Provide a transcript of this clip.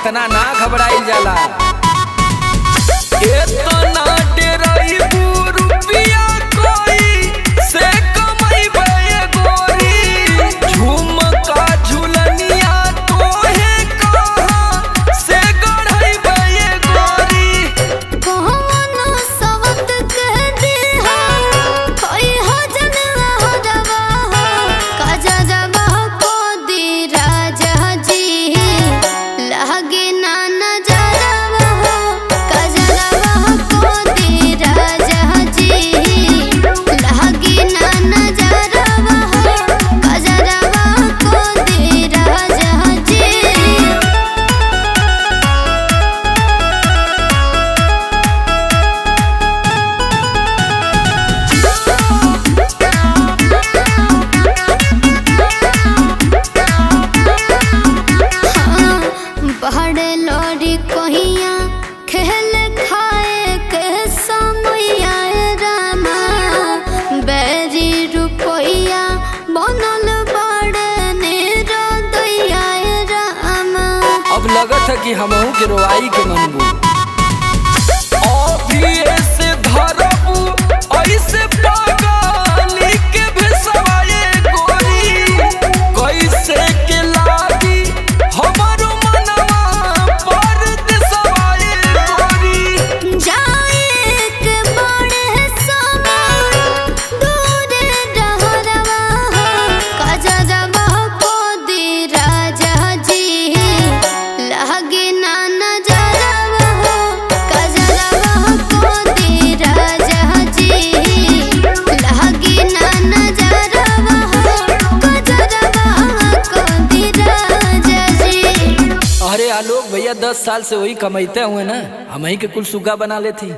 इतना ना घबराइल जाला। इतना डेराई रुपया कोई से कमाइबे गोरी, झुमका झुलनिया तोहे कहाँ से गढ़इबे गोरी। कहवनो सवत कह दिहा कोई हो जनवा हो रवा हो, काजरवा को दी राजा जी लगे ना नजरवा हो, काजरवा को दी राजा जी लगे ना नजरवा हो, काजरवा को दी राजा जी। पहाड़ लौरी कहिया खेल खाए के समैया रामा, बैरी रुपैया बनल बड़े निरदैया रामा। अब लगत है कि हमहू के रोवाई के मनबू। अभी ऐसे धरबू ऐसे पागली के भेसवाए गोरी, कैसे के लागी हमारो मनवा पर देसवाए गोरी। जाए के बड़े समान दूर डहरवा हो, काजरवा को दी राजा जी लगे ना नजरवा हो, काजरवा को दी राजा जी लगे ना नजरवा हो, काजरवा को दी राजा जी। अरे आलोक भैया 10 साल से वही कमाते हुए ना, हम ही के कुल सुगा बना लेती।